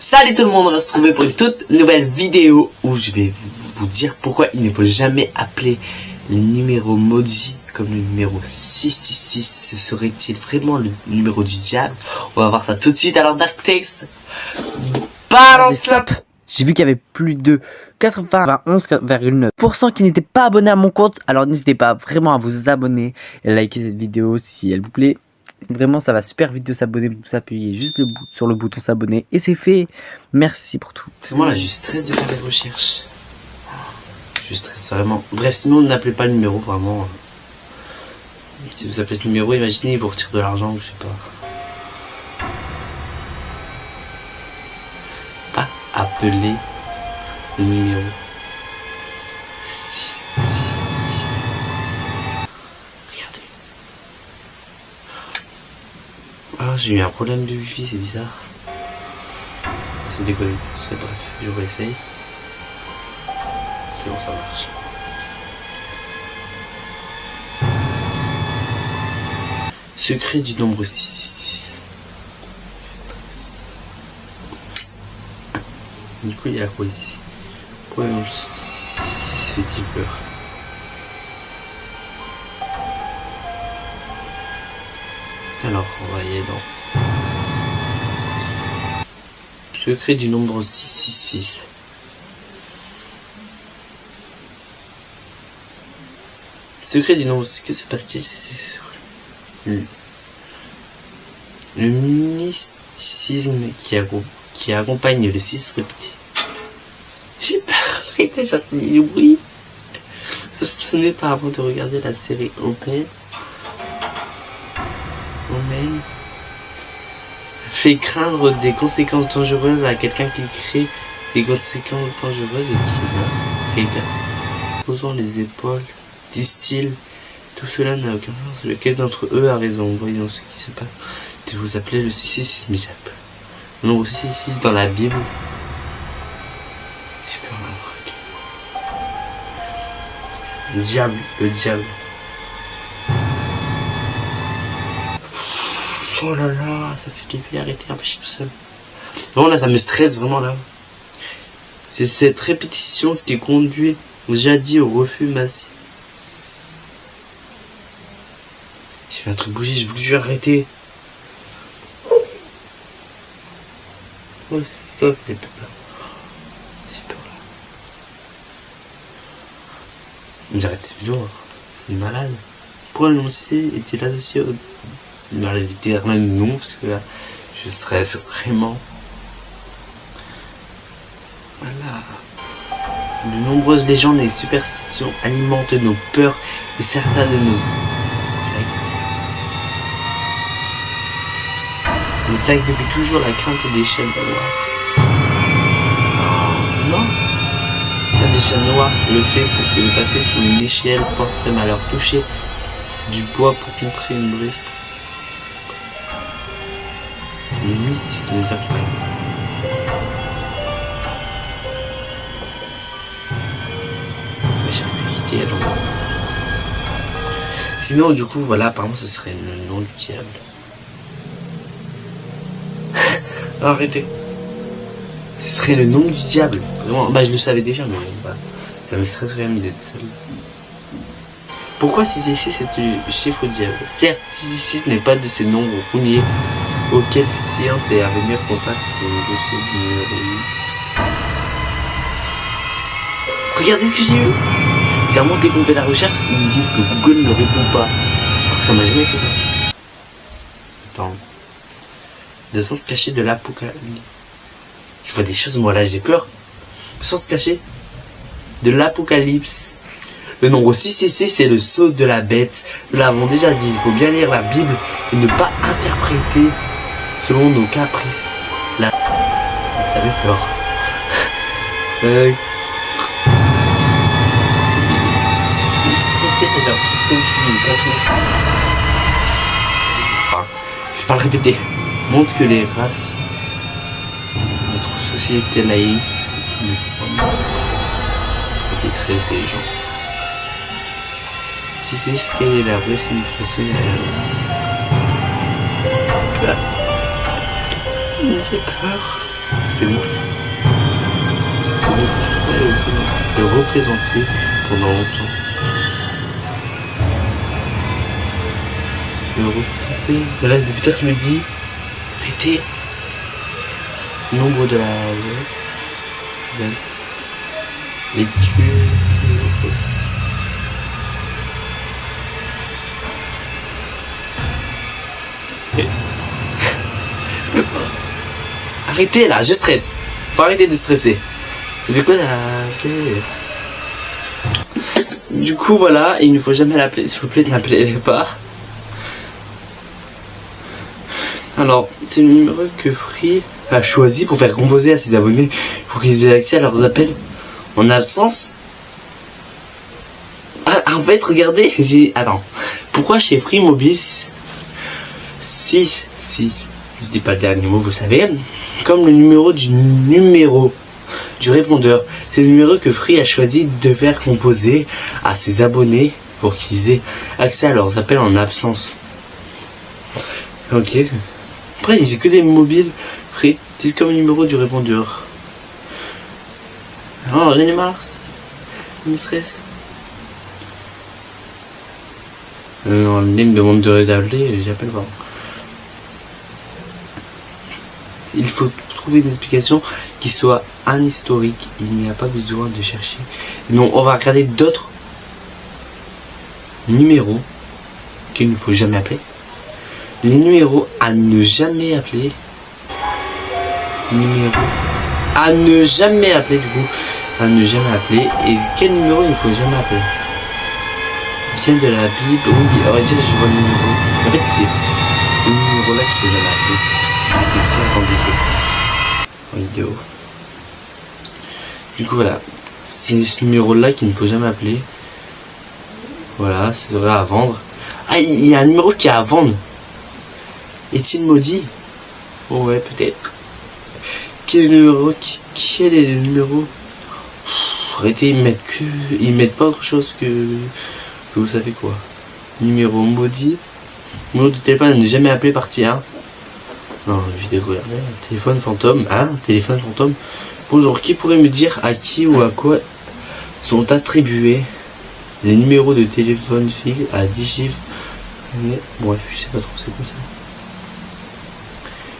Salut tout le monde, on va se retrouver pour une toute nouvelle vidéo où je vais vous dire pourquoi il ne faut jamais appeler les numéros maudits comme le numéro 666. Ce serait-il vraiment le numéro du diable? On va voir ça tout de suite. Alors Dark Text, balance stop. J'ai vu qu'il y avait plus de 91,9% qui n'étaient pas abonnés à mon compte. Alors n'hésitez pas vraiment à vous abonner et à liker cette vidéo si elle vous plaît. Vraiment, ça va super vite de s'abonner. Vous appuyez juste sur le bouton s'abonner et c'est fait. Merci pour tout. Vraiment là, je stresse de faire des recherches. Je stresse vraiment. Bref, sinon n'appelez pas le numéro vraiment. Si vous appelez ce numéro, imaginez, il vous retire de l'argent ou je sais pas. Pas appeler le numéro 666. Regardez. Ah, j'ai eu un problème de wifi, c'est bizarre. C'est déconnecté tout ça, bref, je réessaye. C'est bon, ça marche. Secret du nombre 666. Je stresse. Du coup, il y a quoi ici? Pourquoi le nombre 666 fait-il peur? Alors, on va y aller dans secret du nombre 666. Secret du nombre, que se passe-t-il? Le mysticisme qui accompagne les 6 reptiles. J'ai pas arrêté, j'ai entendu du bruit. Soupçonné par avant de regarder la série Omen fait craindre des conséquences dangereuses à quelqu'un qui crée des conséquences dangereuses et qui n'a quelqu'un posant les épaules, disent-ils. Tout cela n'a aucun sens. Lequel d'entre eux a raison? Voyons ce qui se passe. De vous appeler le 666, mais j'appelle le nombre 666 dans la Bible. J'ai peur d'un truc. Le diable. Oh là là, ça fait du bien, arrêter un peu tout seul. Vraiment là, ça me stresse vraiment là. C'est cette répétition qui conduit jadis au refus massif. J'ai fait un truc bouger, je voulais arrêter. Ouais, c'est top, j'ai peur là. J'ai peur là. J'arrête cette vidéo, hein. C'est une malade. Pourquoi le nom C est-il associé au... littéralement non, parce que là, je stresse vraiment. Voilà. De nombreuses légendes et superstitions alimentent nos peurs et certains de nos sectes. Nous sectes depuis toujours la crainte des chênes noirs. Non. Des chênes noirs, le fait de passer sous une échelle porterait malheur. Toucher du bois pour contrer une brise. Le mythe qui nous accompagne. Mais j'ai pu quitter. Sinon, du coup, voilà, apparemment, ce serait le nom du diable. Arrêtez. Ce serait le nom du diable. Vraiment, bah, je le savais déjà, mais bah, ça me stresse quand même d'être seul. Pourquoi 666 est le chiffre au diable? Certes, 666 n'est pas de ces nombres premiers auquel science et avenir consacrent sur le dossier du numéro 8. Regardez ce que j'ai eu. Clairement, dès qu'on fait la recherche, ils me disent que Google ne répond pas. Alors que ça m'a jamais fait ça. Attends. De sens caché de l'Apocalypse. Je vois des choses, moi là j'ai peur. Sens caché de l'Apocalypse. Le nombre 666, c'est le sceau de la bête. Nous l'avons déjà dit, il faut bien lire la Bible et ne pas interpréter selon nos caprices. Là, ça fait peur. Je vais pas le répéter. Montre que les races de notre société laïque étaient très intelligents. Si c'est ce qu'elle est la vraie signification derrière. J'ai peur. actuellement. Le représenter pendant longtemps. Le représenter. Mais là, depuis tard, je me dis, arrêtez. Nombre de la. Les tuer. Je peux pas. Arrêtez là, je stresse. Faut arrêter de stresser. Ça fait quoi d'appeler? Du coup voilà, il ne faut jamais l'appeler, s'il vous plaît, n'appelez pas. Alors, c'est le numéro que Free a choisi pour faire composer à ses abonnés pour qu'ils aient accès à leurs appels en absence. Ah, en fait, regardez, attends. Pourquoi chez Free Mobile 6, je dis pas le dernier mot, vous savez, comme le numéro du répondeur. C'est le numéro que Free a choisi de faire composer à ses abonnés pour qu'ils aient accès à leurs appels en absence. Ok. Après, j'ai que des mobiles. Free, c'est comme le numéro du répondeur. Oh, j'en ai marre. Ça me stresse. Non, il me demande d'appeler, j'appelle pas. Il faut trouver une explication qui soit un historique. Il n'y a pas besoin de chercher. Non, on va regarder d'autres numéros qu'il ne faut jamais appeler. Les numéros à ne jamais appeler. Numéro à ne jamais appeler du coup. À ne jamais appeler. Et quel numéro il ne faut jamais appeler? Vient de la Bible. Oui, on va dire je vois le numéro. En fait c'est ce numéro là qu'il ne faut jamais appeler. En vidéo. Du coup voilà, c'est ce numéro là qu'il ne faut jamais appeler. Voilà, c'est vrai à vendre. Ah, il y a un numéro qui est à vendre. Est-il maudit? Oh ouais, peut-être. Quel numéro? Quel est le numéro? Arrêtez, ils mettent pas autre chose que vous savez quoi. Numéro maudit. Numéro de téléphone à ne jamais appeler partie 1. Non, vidéo regardez. Téléphone fantôme. Ah, téléphone fantôme. Bonjour, qui pourrait me dire à qui ou à quoi sont attribués les numéros de téléphone fixe à 10 chiffres? Mais, bref, je sais pas trop, c'est comme ça.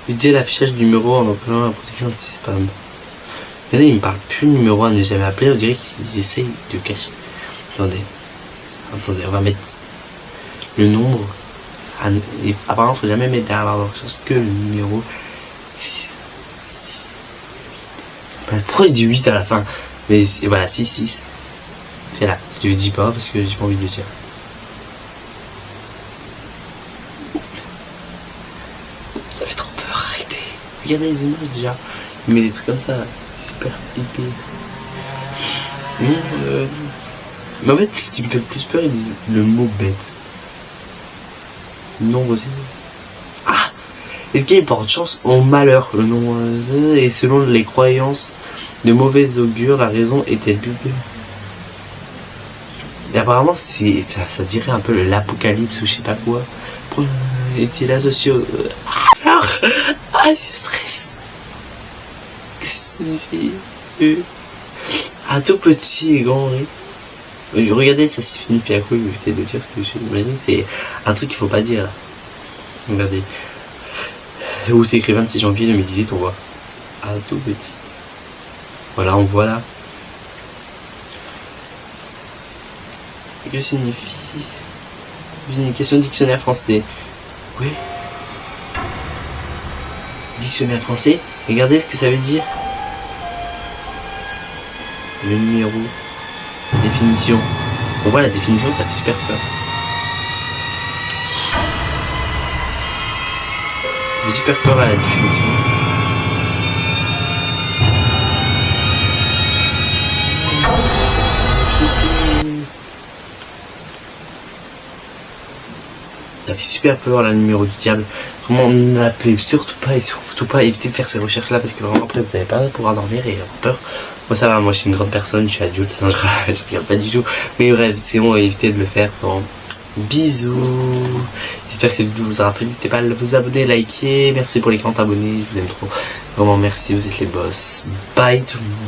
Utilisez l'affichage du numéro en appelant la protection anti-spam. Mais là, il me parle plus de numéro à ne jamais appeler, on dirait qu'ils essayent de cacher. Attendez, on va mettre le nombre. Apparemment, il ne faut jamais mettre derrière la recherche que le numéro 6. Pourquoi je dis 8 à la fin? Mais voilà, 6. C'est là, je le dis pas parce que j'ai pas envie de le dire. Ça fait trop peur, arrêtez. Regardez les images déjà. Il met des trucs comme ça, super épais. Mais en fait, ce qui me fait le plus peur, ils disent le mot bête. Le nombre aussi. Ah! Est-ce qu'il porte chance au malheur? Le nom et selon les croyances de mauvais augure, la raison est-elle publiée? Et apparemment, ça dirait un peu l'apocalypse ou je sais pas quoi. Est-il associé au... Ah, je stresse. Qu'est-ce que ça signifie? Un tout petit et grand riz. Regardez, ça signifie à quoi? Évitez de dire ce que j'imagine, c'est un truc qu'il faut pas dire là. Regardez. Où c'est écrit 26 janvier 2018, on voit. Un tout petit. Voilà, on voit là. Que signifie? Une question de dictionnaire français. Oui. Dictionnaire français. Regardez ce que ça veut dire. Le numéro. La définition. On voit la définition, ça fait super peur. Ça fait super peur à la définition. Ça fait super peur la numéro du diable. Vraiment, n'appelez surtout pas et surtout pas éviter de faire ces recherches là parce que vraiment après vous n'allez pas pouvoir dormir et avoir peur. Moi ça va, moi je suis une grande personne, je suis adulte, non, je regarde pas du tout. Mais bref, c'est bon, évitez de le faire. Vraiment. Bisous. J'espère que cette vidéo vous aura plu. N'hésitez pas à vous abonner, liker. Merci pour les 40 abonnés, je vous aime trop. Vraiment merci, vous êtes les boss. Bye tout le monde.